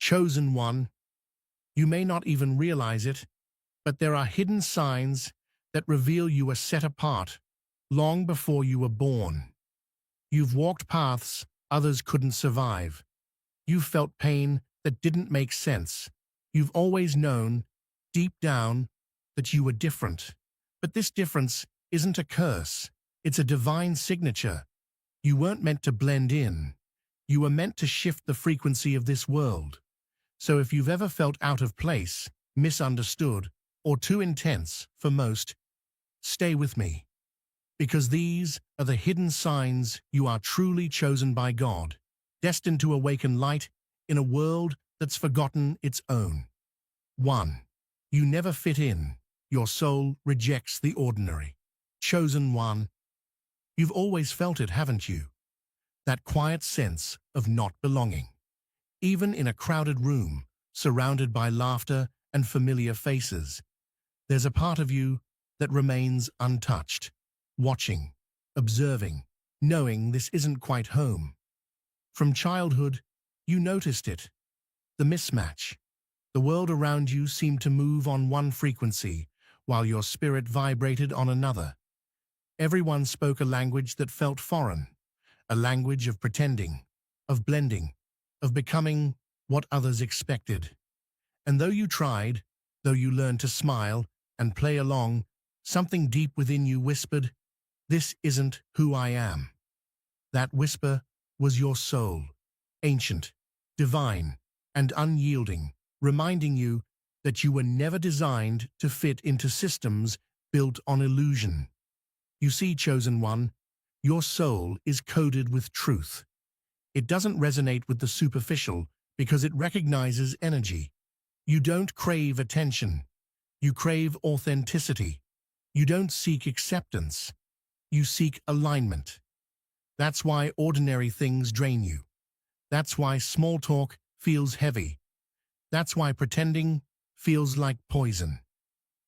Chosen one, you may not even realize it, but there are hidden signs that reveal you are set apart long before you were born. You've walked paths others couldn't survive. You've felt pain that didn't make sense. You've always known, deep down, that you were different. But this difference isn't a curse. It's a divine signature. You weren't meant to blend in. You were meant to shift the frequency of this world. So if you've ever felt out of place, misunderstood, or too intense for most, stay with me. Because these are the hidden signs you are truly chosen by God, destined to awaken light in a world that's forgotten its own. 1. You never fit in. Your soul rejects the ordinary. Chosen one. You've always felt it, haven't you? That quiet sense of not belonging. Even in a crowded room, surrounded by laughter and familiar faces, there's a part of you that remains untouched, watching, observing, knowing this isn't quite home. From childhood, you noticed it. The mismatch. The world around you seemed to move on one frequency, while your spirit vibrated on another. Everyone spoke a language that felt foreign, a language of pretending, of blending, of becoming what others expected. And though you tried, though you learned to smile and play along, something deep within you whispered, "This isn't who I am." That whisper was your soul, ancient, divine, and unyielding, reminding you that you were never designed to fit into systems built on illusion. You see, chosen one, your soul is coded with truth. It doesn't resonate with the superficial because it recognizes energy. You don't crave attention. You crave authenticity. You don't seek acceptance. You seek alignment. That's why ordinary things drain you. That's why small talk feels heavy. That's why pretending feels like poison.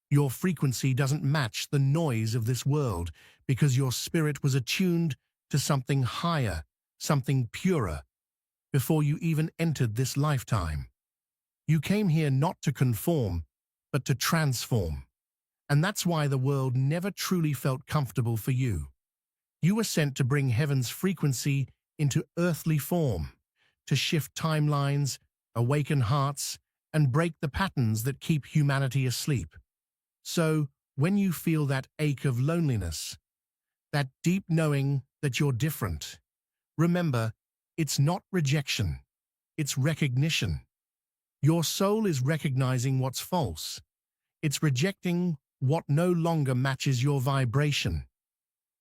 Your frequency doesn't match the noise of this world because your spirit was attuned to something higher, something purer, before you even entered this lifetime. You came here not to conform, but to transform. And that's why the world never truly felt comfortable for you. You were sent to bring heaven's frequency into earthly form, to shift timelines, awaken hearts, and break the patterns that keep humanity asleep. So, when you feel that ache of loneliness, that deep knowing that you're different, remember, it's not rejection, it's recognition. Your soul is recognizing what's false. It's rejecting what no longer matches your vibration.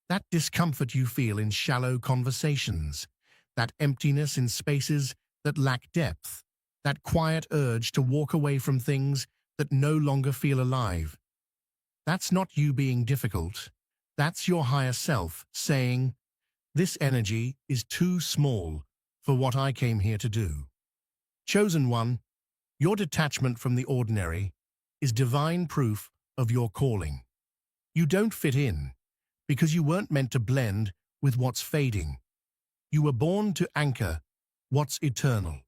That discomfort you feel in shallow conversations, that emptiness in spaces that lack depth, that quiet urge to walk away from things that no longer feel alive. That's not you being difficult. That's your higher self saying, "This energy is too small for what I came here to do." Chosen one, your detachment from the ordinary is divine proof of your calling. You don't fit in because you weren't meant to blend with what's fading. You were born to anchor what's eternal.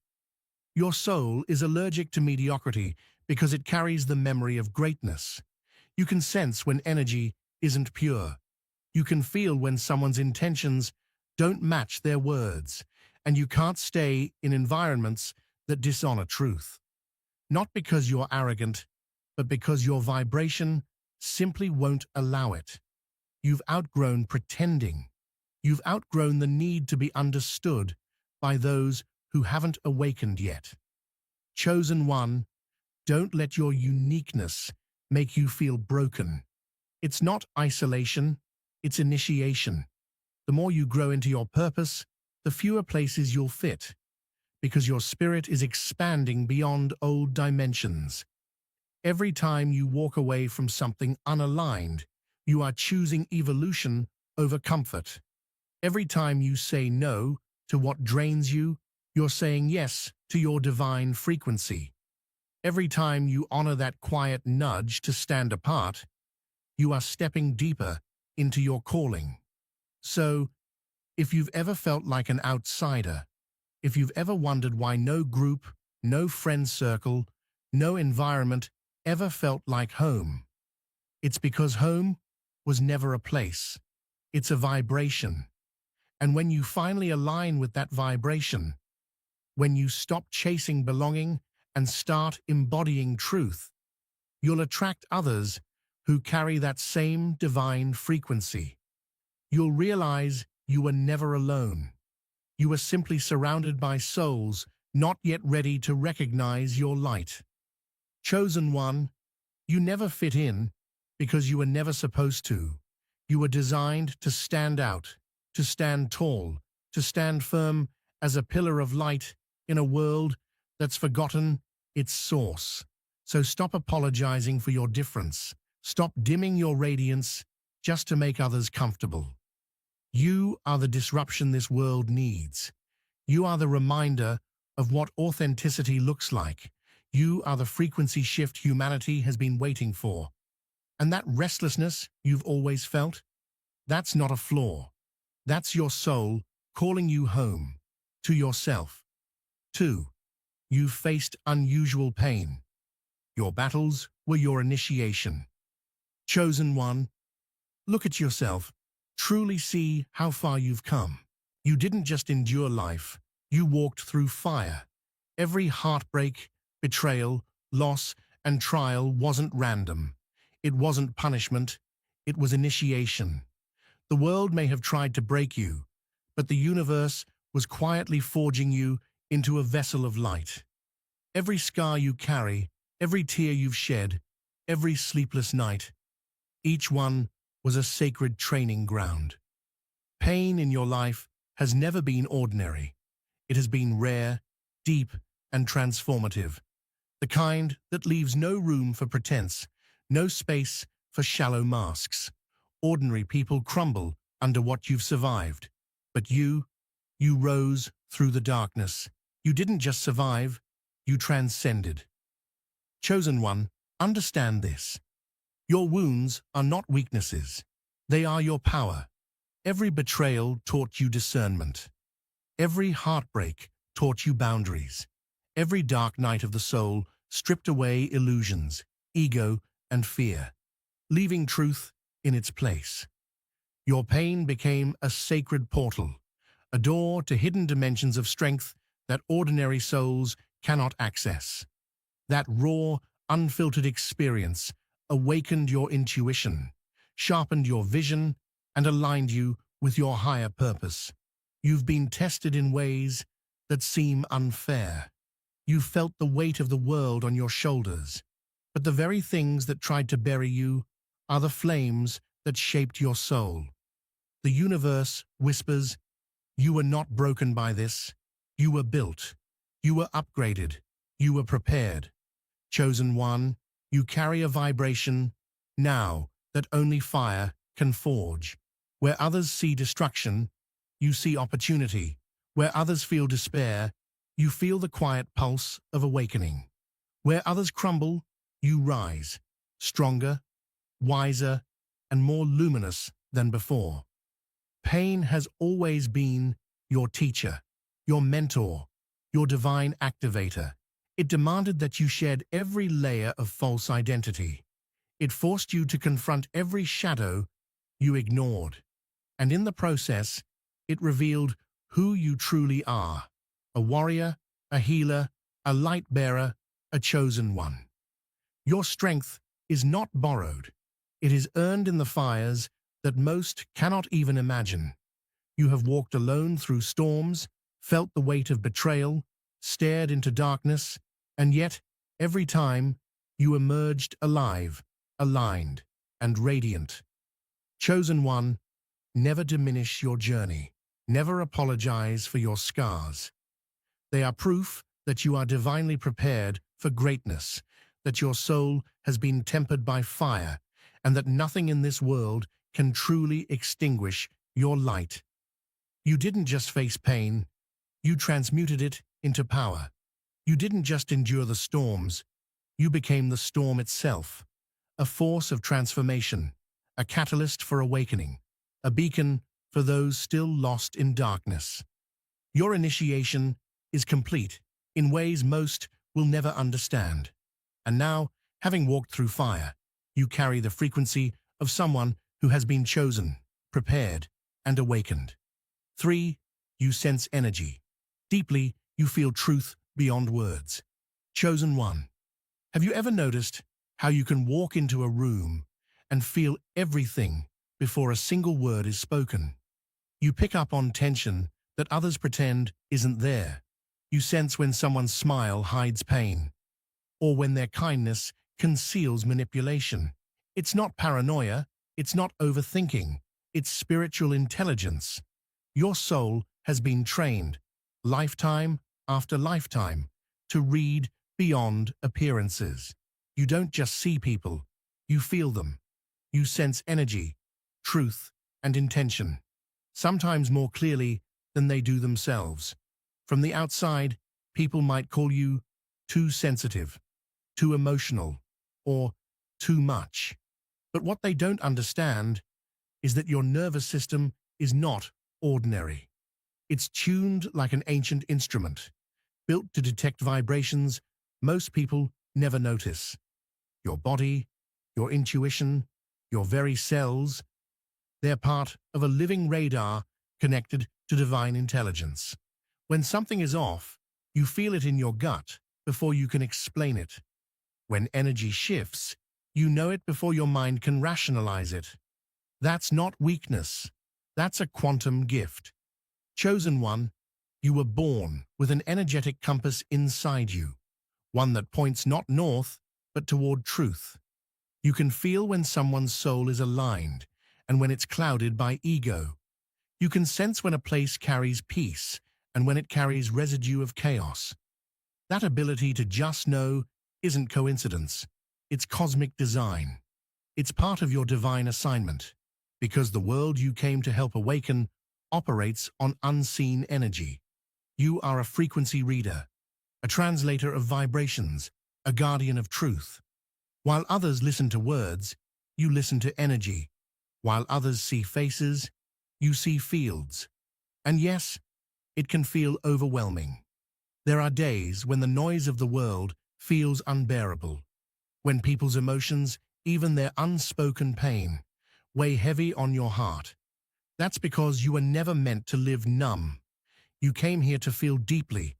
Your soul is allergic to mediocrity because it carries the memory of greatness. You can sense when energy isn't pure. You can feel when someone's intentions don't match their words, and you can't stay in environments that dishonor truth. Not because you're arrogant, but because your vibration simply won't allow it. You've outgrown pretending. You've outgrown the need to be understood by those who haven't awakened yet. Chosen one, don't let your uniqueness make you feel broken. It's not isolation, it's initiation. The more you grow into your purpose, the fewer places you'll fit, because your spirit is expanding beyond old dimensions. Every time you walk away from something unaligned, you are choosing evolution over comfort. Every time you say no to what drains you, you're saying yes to your divine frequency. Every time you honor that quiet nudge to stand apart, you are stepping deeper into your calling. So, if you've ever felt like an outsider, if you've ever wondered why no group, no friend circle, no environment ever felt like home. It's because home was never a place. It's a vibration. And when you finally align with that vibration, when you stop chasing belonging and start embodying truth, you'll attract others who carry that same divine frequency. You'll realize you were never alone. You were simply surrounded by souls not yet ready to recognize your light. Chosen one, you never fit in because you were never supposed to. You were designed to stand out, to stand tall, to stand firm as a pillar of light in a world that's forgotten its source. So stop apologizing for your difference. Stop dimming your radiance just to make others comfortable. You are the disruption this world needs. You are the reminder of what authenticity looks like. You are the frequency shift humanity has been waiting for. And that restlessness you've always felt, that's not a flaw. That's your soul calling you home, to yourself. 2. You've faced unusual pain. Your battles were your initiation. Chosen one, look at yourself. Truly see how far you've come. You didn't just endure life, you walked through fire. Every heartbreak, betrayal, loss, and trial wasn't random. It wasn't punishment, it was initiation. The world may have tried to break you, but the universe was quietly forging you into a vessel of light. Every scar you carry, every tear you've shed, every sleepless night, each one was a sacred training ground. Pain in your life has never been ordinary. It has been rare, deep, and transformative. The kind that leaves no room for pretense, no space for shallow masks. Ordinary people crumble under what you've survived. But you rose through the darkness. You didn't just survive, you transcended. Chosen one, understand this. Your wounds are not weaknesses. They are your power. Every betrayal taught you discernment. Every heartbreak taught you boundaries. Every dark night of the soul stripped away illusions, ego, and fear, leaving truth in its place. Your pain became a sacred portal, a door to hidden dimensions of strength that ordinary souls cannot access. That raw, unfiltered experience awakened your intuition, sharpened your vision, and aligned you with your higher purpose. You've been tested in ways that seem unfair. You felt the weight of the world on your shoulders, but the very things that tried to bury you are the flames that shaped your soul. The universe whispers, you were not broken by this. You were built. You were upgraded. You were prepared. Chosen one, you carry a vibration now that only fire can forge. Where others see destruction, you see opportunity. Where others feel despair, you feel the quiet pulse of awakening. Where others crumble, you rise, stronger, wiser, and more luminous than before. Pain has always been your teacher, your mentor, your divine activator. It demanded that you shed every layer of false identity. It forced you to confront every shadow you ignored. And in the process, it revealed who you truly are: a warrior, a healer, a light bearer, a chosen one. Your strength is not borrowed. It is earned in the fires that most cannot even imagine. You have walked alone through storms, felt the weight of betrayal, stared into darkness, and yet, every time, you emerged alive, aligned, and radiant. Chosen one, never diminish your journey. Never apologize for your scars. They are proof that you are divinely prepared for greatness, that your soul has been tempered by fire, and that nothing in this world can truly extinguish your light. You didn't just face pain, you transmuted it into power. You didn't just endure the storms, you became the storm itself, a force of transformation, a catalyst for awakening, a beacon for those still lost in darkness. Your initiation is complete. in ways most will never understand. And now, having walked through fire, you carry the frequency of someone who has been chosen, prepared, and awakened. 3. You sense energy. Deeply, you feel truth beyond words. Chosen one. Have you ever noticed how you can walk into a room and feel everything before a single word is spoken? You pick up on tension that others pretend isn't there. You sense when someone's smile hides pain, or when their kindness conceals manipulation. It's not paranoia, it's not overthinking, it's spiritual intelligence. Your soul has been trained, lifetime after lifetime, to read beyond appearances. You don't just see people, you feel them. You sense energy, truth, and intention, sometimes more clearly than they do themselves. From the outside, people might call you too sensitive, too emotional, or too much. But what they don't understand is that your nervous system is not ordinary. It's tuned like an ancient instrument, built to detect vibrations most people never notice. Your body, your intuition, your very cells, they're part of a living radar connected to divine intelligence. When something is off, you feel it in your gut before you can explain it. When energy shifts, you know it before your mind can rationalize it. That's not weakness. That's a quantum gift. Chosen one, you were born with an energetic compass inside you, one that points not north, but toward truth. You can feel when someone's soul is aligned and when it's clouded by ego. You can sense when a place carries peace and when it carries residue of chaos. That ability to just know isn't coincidence. It's cosmic design. It's part of your divine assignment, because the world you came to help awaken operates on unseen energy. You are a frequency reader, a translator of vibrations, a guardian of truth. While others listen to words, you listen to energy. While others see faces, you see fields. And yes, it can feel overwhelming. There are days when the noise of the world feels unbearable, when people's emotions, even their unspoken pain, weigh heavy on your heart. That's because you were never meant to live numb. You came here to feel deeply,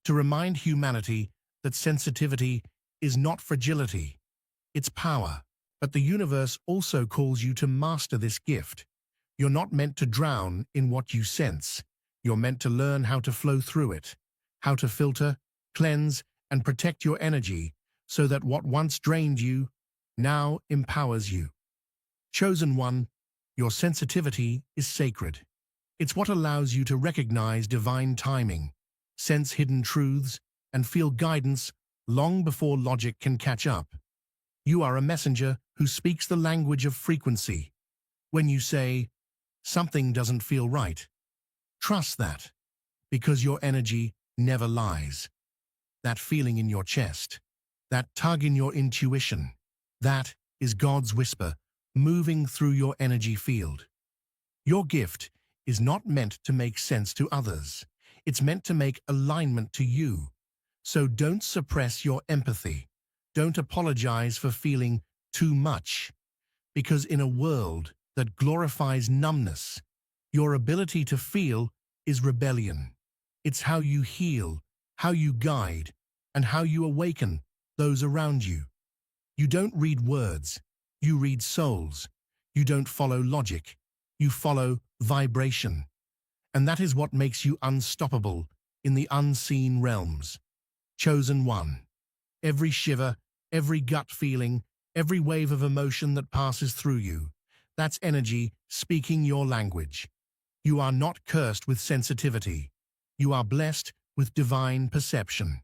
to remind humanity that sensitivity is not fragility, it's power. But the universe also calls you to master this gift. You're not meant to drown in what you sense. You're meant to learn how to flow through it, how to filter, cleanse, and protect your energy so that what once drained you now empowers you. Chosen one, your sensitivity is sacred. It's what allows you to recognize divine timing, sense hidden truths, and feel guidance long before logic can catch up. You are a messenger who speaks the language of frequency. When you say, "Something doesn't feel right," trust that, because your energy never lies. That feeling in your chest, that tug in your intuition, that is God's whisper moving through your energy field. Your gift is not meant to make sense to others. It's meant to make alignment to you. So don't suppress your empathy. Don't apologize for feeling too much. Because in a world that glorifies numbness, your ability to feel is rebellion. It's how you heal, how you guide, and how you awaken those around you. You don't read words, you read souls. You don't follow logic, you follow vibration. And that is what makes you unstoppable in the unseen realms. Chosen one. Every shiver, every gut feeling, every wave of emotion that passes through you, that's energy speaking your language. You are not cursed with sensitivity. You are blessed with divine perception.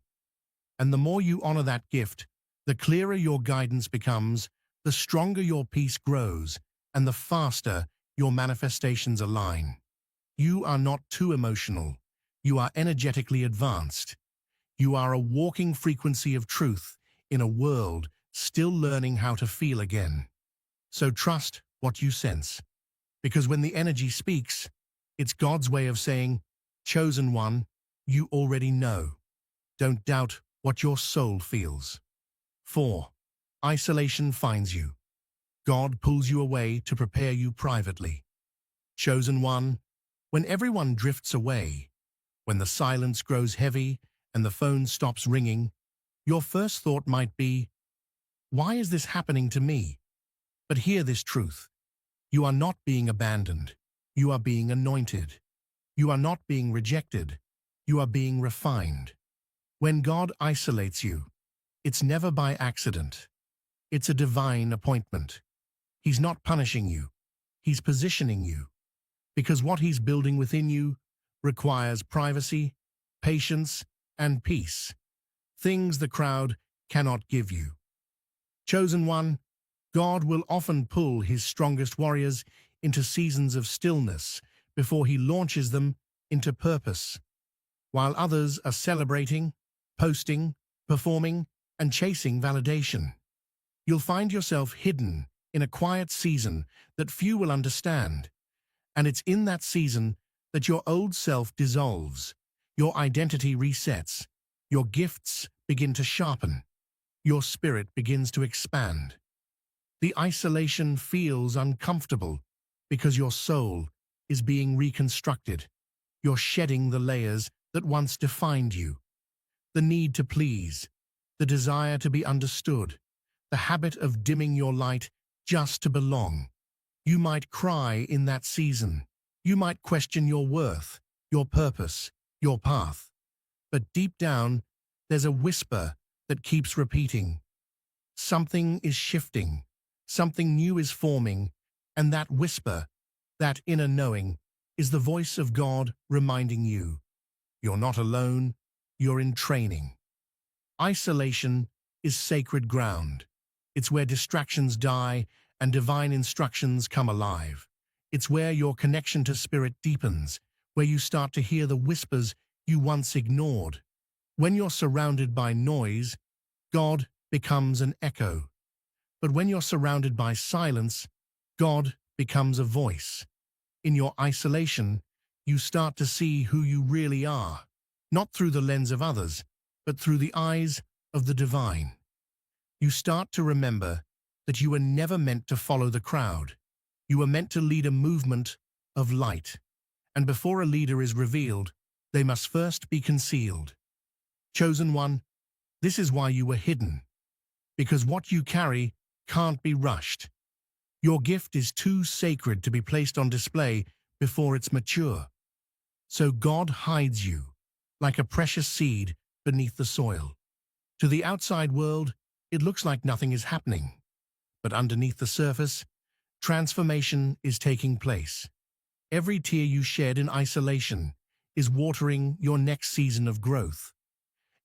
And the more you honor that gift, the clearer your guidance becomes, the stronger your peace grows, and the faster your manifestations align. You are not too emotional. You are energetically advanced. You are a walking frequency of truth in a world still learning how to feel again. So trust what you sense, because when the energy speaks, it's God's way of saying, "Chosen one, you already know." Don't doubt what your soul feels. 4. Isolation finds you. God pulls you away to prepare you privately. Chosen one, when everyone drifts away, when the silence grows heavy and the phone stops ringing, your first thought might be, why is this happening to me? But hear this truth. You are not being abandoned. You are being anointed. You are not being rejected. You are being refined. When God isolates you, it's never by accident. It's a divine appointment. He's not punishing you. He's positioning you. Because what he's building within you requires privacy, patience, and peace. Things the crowd cannot give you. Chosen one, God will often pull his strongest warriors into seasons of stillness before he launches them into purpose. While others are celebrating, posting, performing, and chasing validation, you'll find yourself hidden in a quiet season that few will understand. And it's in that season that your old self dissolves, your identity resets, your gifts begin to sharpen, your spirit begins to expand. The isolation feels uncomfortable because your soul is being reconstructed. You're shedding the layers that once defined you. The need to please, the desire to be understood, the habit of dimming your light just to belong. You might cry in that season. You might question your worth, your purpose, your path. But deep down, there's a whisper that keeps repeating. Something is shifting. Something new is forming. And that whisper, that inner knowing, is the voice of God reminding you. You're not alone. You're in training. Isolation is sacred ground. It's where distractions die and divine instructions come alive. It's where your connection to spirit deepens, where you start to hear the whispers you once ignored. When you're surrounded by noise, God becomes an echo. But when you're surrounded by silence, God becomes a voice. In your isolation, you start to see who you really are, not through the lens of others, but through the eyes of the divine. You start to remember that you were never meant to follow the crowd. You were meant to lead a movement of light. And before a leader is revealed, they must first be concealed. Chosen one, this is why you were hidden. Because what you carry can't be rushed. Your gift is too sacred to be placed on display before it's mature. So God hides you, like a precious seed beneath the soil. To the outside world, it looks like nothing is happening. But underneath the surface, transformation is taking place. Every tear you shed in isolation is watering your next season of growth.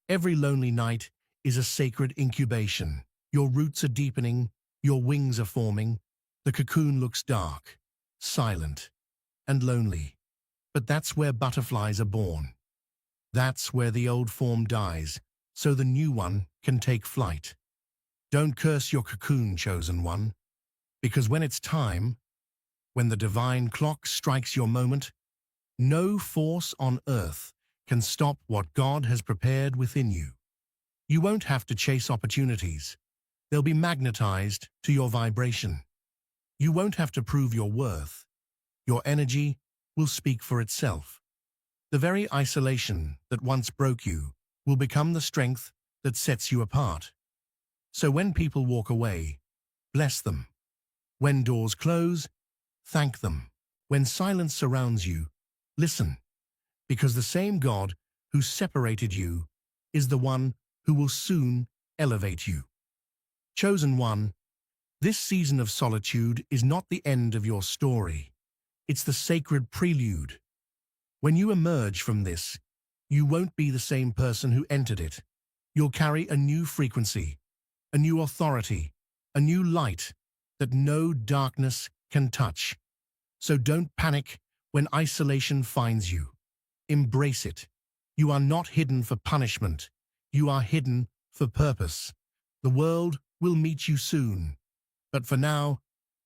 Every lonely night is a sacred incubation. Your roots are deepening, your wings are forming. The cocoon looks dark, silent, and lonely. But that's where butterflies are born. That's where the old form dies, so the new one can take flight. Don't curse your cocoon, chosen one, because when it's time, when the divine clock strikes your moment, no force on earth can stop what God has prepared within you. You won't have to chase opportunities. They'll be magnetized to your vibration. You won't have to prove your worth. Your energy will speak for itself. The very isolation that once broke you will become the strength that sets you apart. So when people walk away, bless them. When doors close, thank them. When silence surrounds you, listen. Because the same God who separated you is the one who will soon elevate you. Chosen one, this season of solitude is not the end of your story. It's the sacred prelude. When you emerge from this, you won't be the same person who entered it. You'll carry a new frequency, a new authority, a new light that no darkness can touch. So don't panic when isolation finds you. Embrace it. You are not hidden for punishment. You are hidden for purpose. The world will meet you soon. But for now,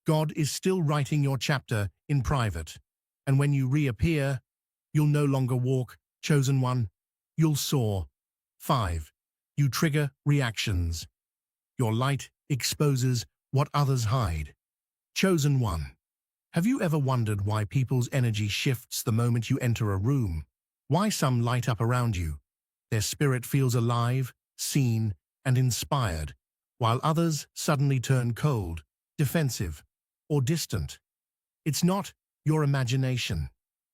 God is still writing your chapter in private. And when you reappear, you'll no longer walk, chosen one. You'll soar, 5. You trigger reactions. Your light exposes what others hide. Chosen one. Have you ever wondered why people's energy shifts the moment you enter a room? Why some light up around you? Their spirit feels alive, seen, and inspired, while others suddenly turn cold, defensive, or distant. It's not your imagination.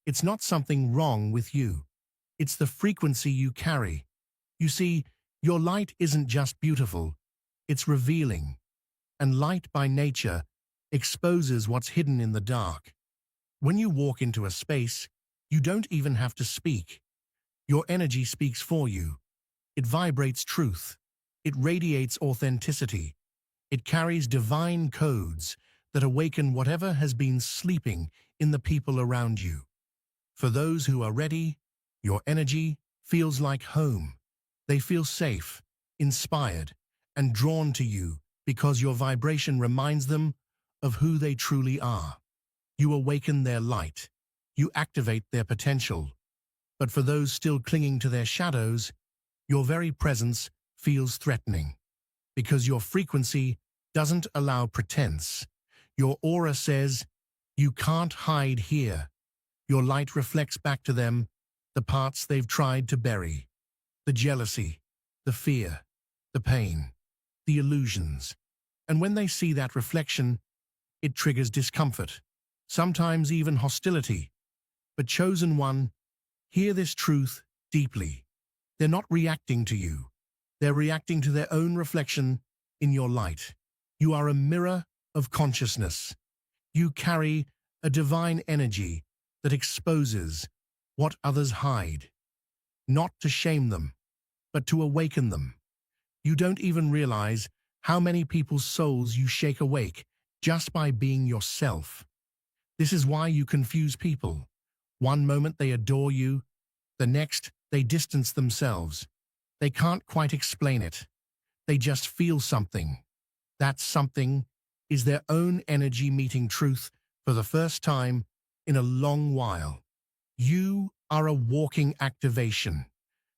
It's not something wrong with you. It's the frequency you carry. You see, your light isn't just beautiful, it's revealing. And light by nature exposes what's hidden in the dark. When you walk into a space, you don't even have to speak. Your energy speaks for you. It vibrates truth. It radiates authenticity. It carries divine codes that awaken whatever has been sleeping in the people around you. For those who are ready, your energy feels like home. They feel safe, inspired, and drawn to you because your vibration reminds them of who they truly are. You awaken their light. You activate their potential. But for those still clinging to their shadows, your very presence feels threatening because your frequency doesn't allow pretense. Your aura says, "You can't hide here." Your light reflects back to them the parts they've tried to bury, the jealousy, the fear, the pain, the illusions. And when they see that reflection, it triggers discomfort, sometimes even hostility. But chosen one, hear this truth deeply. They're not reacting to you. They're reacting to their own reflection in your light. You are a mirror of consciousness. You carry a divine energy that exposes what others hide, not to shame them, but to awaken them. You don't even realize how many people's souls you shake awake just by being yourself. This is why you confuse people. One moment they adore you, the next they distance themselves. They can't quite explain it. They just feel something. That something is their own energy meeting truth for the first time in a long while. You are a walking activation.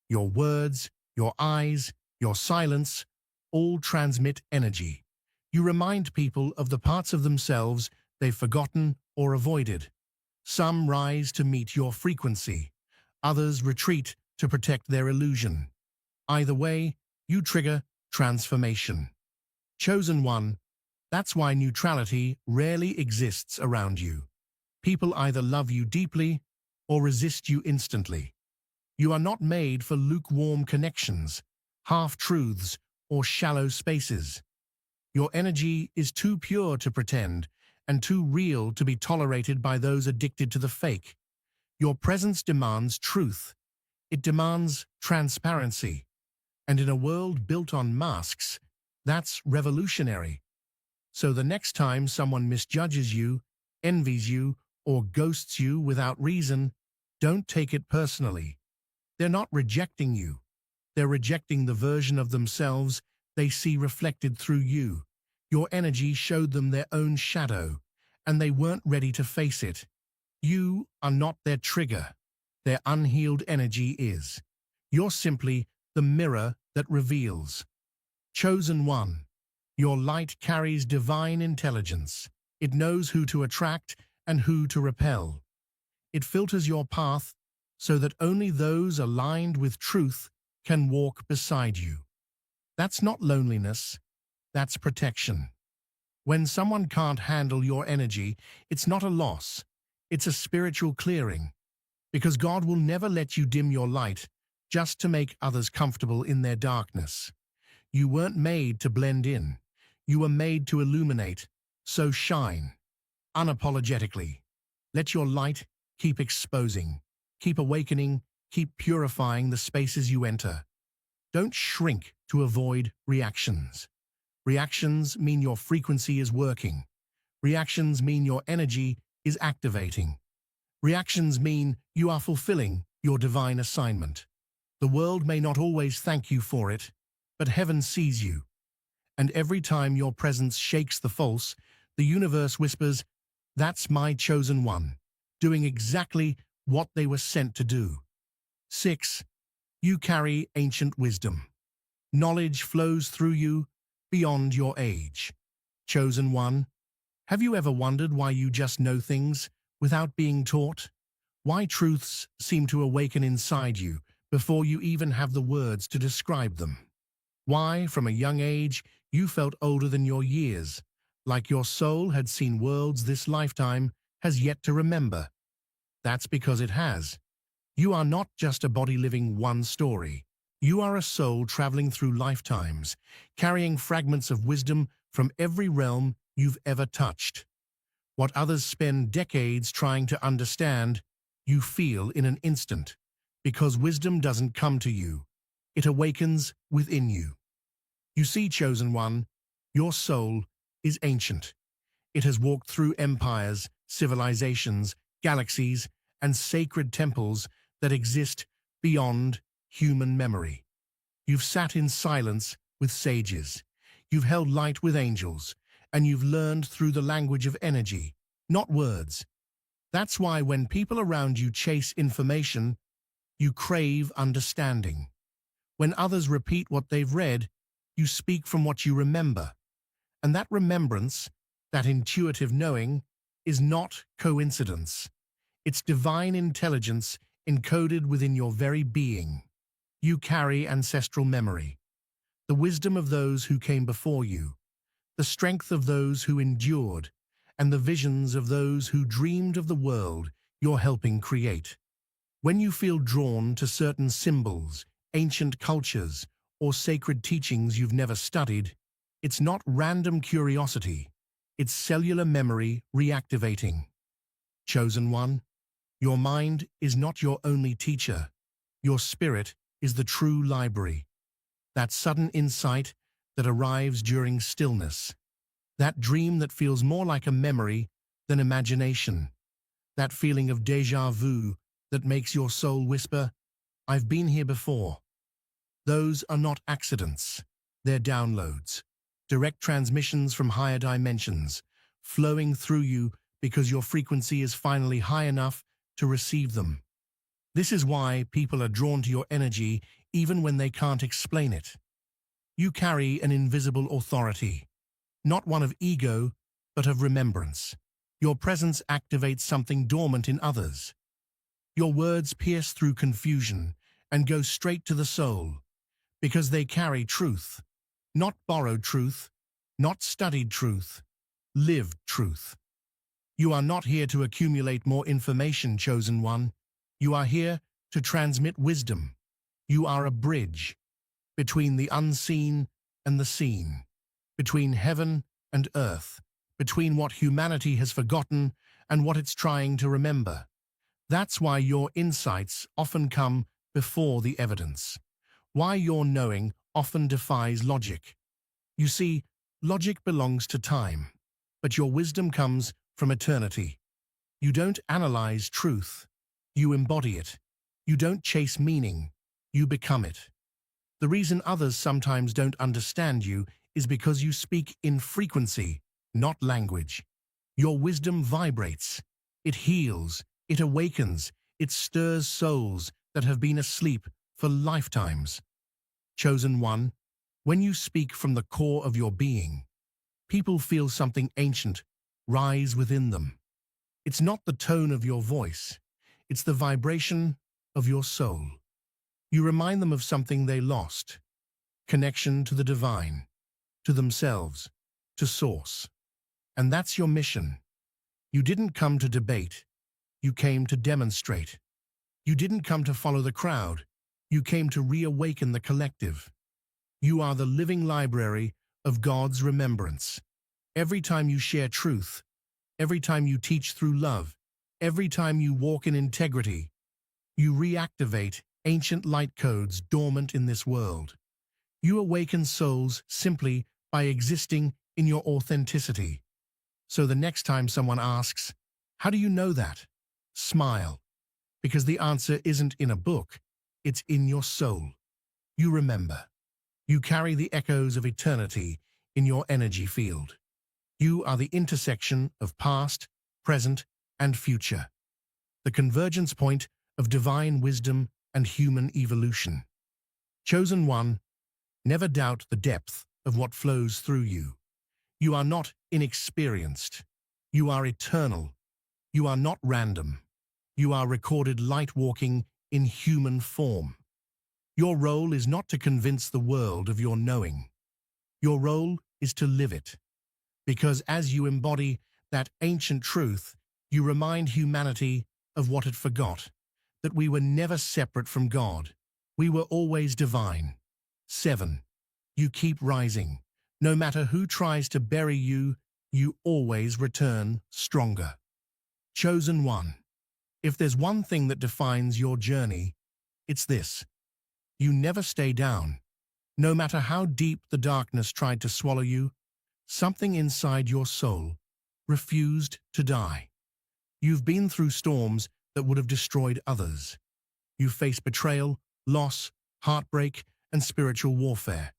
Your words, your eyes, your silence, all transmit energy. You remind people of the parts of themselves they've forgotten or avoided. Some rise to meet your frequency. Others retreat to protect their illusion. Either way, you trigger transformation. Chosen one, that's why neutrality rarely exists around you. People either love you deeply or resist you instantly. You are not made for lukewarm connections, half-truths, or shallow spaces. Your energy is too pure to pretend and too real to be tolerated by those addicted to the fake. Your presence demands truth. It demands transparency. And in a world built on masks, that's revolutionary. So the next time someone misjudges you, envies you, or ghosts you without reason, don't take it personally. They're not rejecting you. They're rejecting the version of themselves they see reflected through you. Your energy showed them their own shadow, and they weren't ready to face it. You are not their trigger. Their unhealed energy is. You're simply the mirror that reveals. Chosen one, your light carries divine intelligence. It knows who to attract and who to repel. It filters your path so that only those aligned with truth can walk beside you. That's not loneliness, that's protection. When someone can't handle your energy, it's not a loss, it's a spiritual clearing. Because God will never let you dim your light just to make others comfortable in their darkness. You weren't made to blend in. You were made to illuminate. So shine, unapologetically. Let your light keep exposing, keep awakening, keep purifying the spaces you enter. Don't shrink to avoid reactions. Reactions mean your frequency is working. Reactions mean your energy is activating. Reactions mean you are fulfilling your divine assignment. The world may not always thank you for it, but heaven sees you. And every time your presence shakes the false, the universe whispers, "That's my chosen one," doing exactly what they were sent to do. 6. You carry ancient wisdom. Knowledge flows through you beyond your age. Chosen one, have you ever wondered why you just know things without being taught? Why truths seem to awaken inside you before you even have the words to describe them? Why, from a young age, you felt older than your years, like your soul had seen worlds this lifetime has yet to remember? That's because it has. You are not just a body living one story. You are a soul traveling through lifetimes, carrying fragments of wisdom from every realm you've ever touched. What others spend decades trying to understand, you feel in an instant, because wisdom doesn't come to you. It awakens within you. You see, chosen one, your soul is ancient. It has walked through empires, civilizations, galaxies, and sacred temples that exist beyond human memory. You've sat in silence with sages. You've held light with angels, and you've learned through the language of energy, not words. That's why when people around you chase information, you crave understanding. When others repeat what they've read, you speak from what you remember. And that remembrance, that intuitive knowing, is not coincidence. It's divine intelligence encoded within your very being. You carry ancestral memory, the wisdom of those who came before you, the strength of those who endured, and the visions of those who dreamed of the world you're helping create. When you feel drawn to certain symbols, ancient cultures, or sacred teachings you've never studied, it's not random curiosity, it's cellular memory reactivating. Chosen one, your mind is not your only teacher. Your spirit is the true library. That sudden insight that arrives during stillness. That dream that feels more like a memory than imagination. That feeling of déjà vu that makes your soul whisper, "I've been here before." Those are not accidents. They're downloads. Direct transmissions from higher dimensions, flowing through you because your frequency is finally high enough to receive them. This is why people are drawn to your energy even when they can't explain it. You carry an invisible authority, not one of ego, but of remembrance. Your presence activates something dormant in others. Your words pierce through confusion and go straight to the soul, because they carry truth, not borrowed truth, not studied truth, lived truth. You are not here to accumulate more information, chosen one. You are here to transmit wisdom. You are a bridge between the unseen and the seen, between heaven and earth, between what humanity has forgotten and what it's trying to remember. That's why your insights often come before the evidence. Why your knowing often defies logic. You see, logic belongs to time, but your wisdom comes from eternity. You don't analyze truth, you embody it. You don't chase meaning, you become it. The reason others sometimes don't understand you is because you speak in frequency, not language. Your wisdom vibrates. It heals, it awakens, it stirs souls that have been asleep for lifetimes. Chosen one, when you speak from the core of your being, people feel something ancient rise within them. It's not the tone of your voice, it's the vibration of your soul. You remind them of something they lost, connection to the divine, to themselves, to source. And that's your mission. You didn't come to debate, you came to demonstrate. You didn't come to follow the crowd, you came to reawaken the collective. You are the living library of God's remembrance. Every time you share truth, every time you teach through love, every time you walk in integrity, you reactivate ancient light codes dormant in this world. You awaken souls simply by existing in your authenticity. So the next time someone asks, "How do you know that?" Smile, because the answer isn't in a book, it's in your soul. You remember. You carry the echoes of eternity in your energy field. You are the intersection of past, present, and future. The convergence point of divine wisdom and human evolution. Chosen one, never doubt the depth of what flows through you. You are not inexperienced. You are eternal. You are not random. You are recorded light walking in human form. Your role is not to convince the world of your knowing. Your role is to live it. Because as you embody that ancient truth, you remind humanity of what it forgot, that we were never separate from God. We were always divine. 7. You keep rising. No matter who tries to bury you, you always return stronger. Chosen one. If there's one thing that defines your journey, it's this. You never stay down. No matter how deep the darkness tried to swallow you, something inside your soul refused to die. You've been through storms that would have destroyed others. You faced betrayal, loss, heartbreak, and spiritual warfare.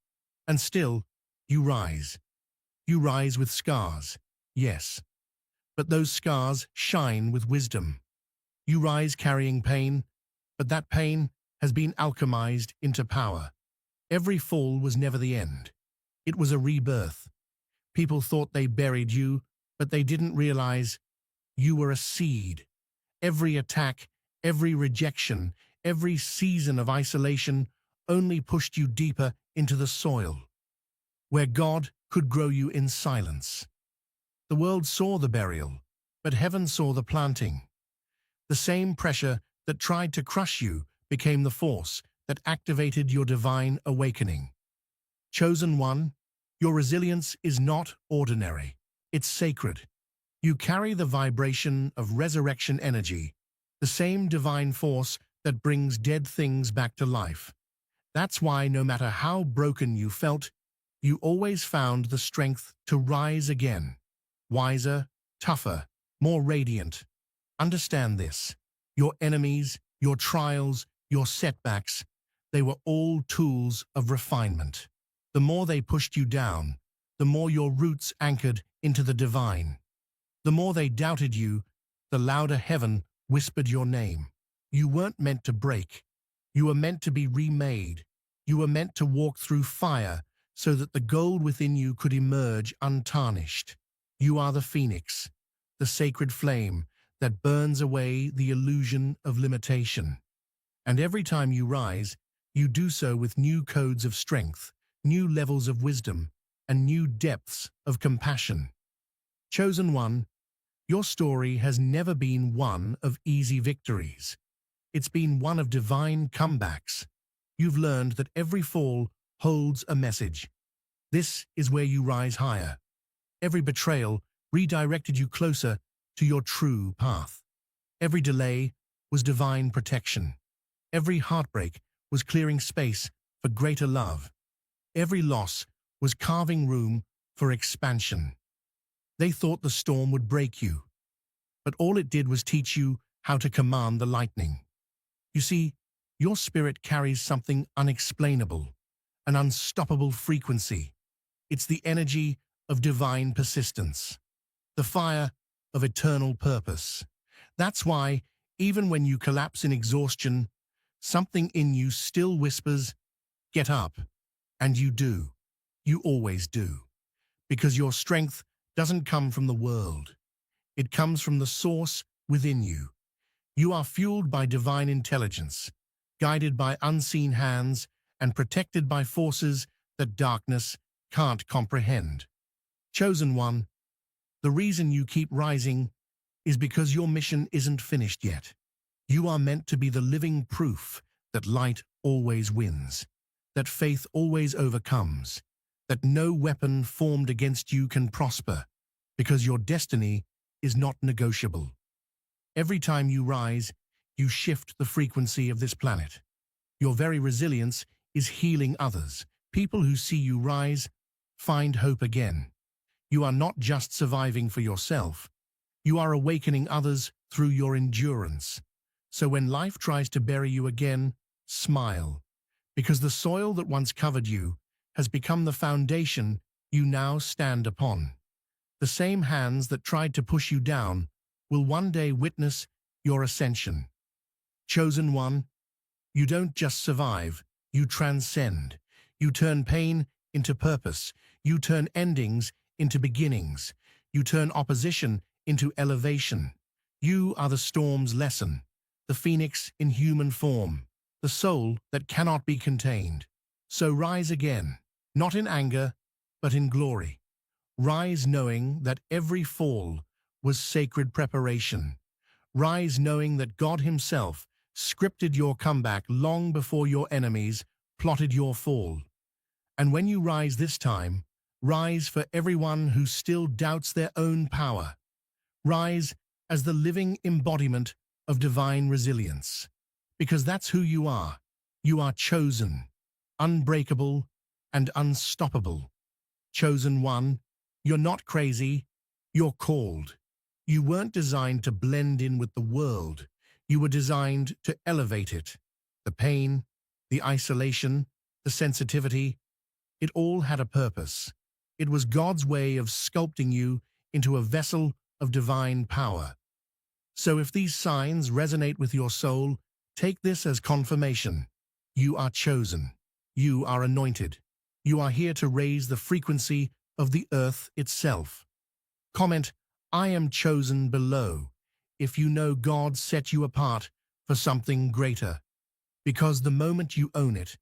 And still, you rise. You rise with scars, yes. But those scars shine with wisdom. You rise carrying pain, but that pain has been alchemized into power. Every fall was never the end. It was a rebirth. People thought they buried you, but they didn't realize you were a seed. Every attack, every rejection, every season of isolation only pushed you deeper into the soil, where God could grow you in silence. The world saw the burial, but heaven saw the planting. The same pressure that tried to crush you became the force that activated your divine awakening. Chosen one, your resilience is not ordinary. It's sacred. You carry the vibration of resurrection energy, the same divine force that brings dead things back to life. That's why no matter how broken you felt, you always found the strength to rise again. Wiser, tougher, more radiant. Understand this. Your enemies, your trials, your setbacks, they were all tools of refinement. The more they pushed you down, the more your roots anchored into the divine. The more they doubted you, the louder heaven whispered your name. You weren't meant to break. You were meant to be remade. You were meant to walk through fire so that the gold within you could emerge untarnished. You are the phoenix, the sacred flame that burns away the illusion of limitation. And every time you rise, you do so with new codes of strength, new levels of wisdom, and new depths of compassion. Chosen one, your story has never been one of easy victories. It's been one of divine comebacks. You've learned that every fall holds a message. This is where you rise higher. Every betrayal redirected you closer to your true path. Every delay was divine protection. Every heartbreak was clearing space for greater love. Every loss was carving room for expansion. They thought the storm would break you, but all it did was teach you how to command the lightning. You see, your spirit carries something unexplainable, an unstoppable frequency. It's the energy of divine persistence, the fire of eternal purpose. That's why, even when you collapse in exhaustion, something in you still whispers, "Get up." And you do. You always do. Because your strength doesn't come from the world. It comes from the source within you. You are fueled by divine intelligence, guided by unseen hands, and protected by forces that darkness can't comprehend. Chosen one, the reason you keep rising is because your mission isn't finished yet. You are meant to be the living proof that light always wins, that faith always overcomes, that no weapon formed against you can prosper, because your destiny is not negotiable. Every time you rise, you shift the frequency of this planet. Your very resilience is healing others. People who see you rise find hope again. You are not just surviving for yourself. You are awakening others through your endurance. So when life tries to bury you again, smile, because the soil that once covered you has become the foundation you now stand upon. The same hands that tried to push you down will one day witness your ascension. Chosen one, you don't just survive, You transcend. You turn pain into purpose. You turn endings into beginnings. You turn opposition into elevation. You are the storm's lesson, the phoenix in human form, the soul that cannot be contained. So rise again, not in anger, but in glory. Rise knowing that every fall was sacred preparation. Rise knowing that God Himself scripted your comeback long before your enemies plotted your fall. And when you rise this time, rise for everyone who still doubts their own power. Rise as the living embodiment of divine resilience. Because that's who you are. You are chosen, unbreakable, and unstoppable. Chosen one, you're not crazy, you're called. You weren't designed to blend in with the world. You were designed to elevate it. The pain, the isolation, the sensitivity, it all had a purpose. It was God's way of sculpting you into a vessel of divine power. So if these signs resonate with your soul, take this as confirmation. You are chosen. You are anointed. You are here to raise the frequency of the earth itself. Comment, I am chosen below, if you know God set you apart for something greater. Because the moment you own it,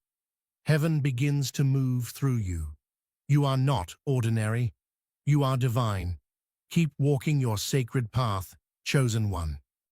heaven begins to move through you. You are not ordinary. You are divine. Keep walking your sacred path, chosen one.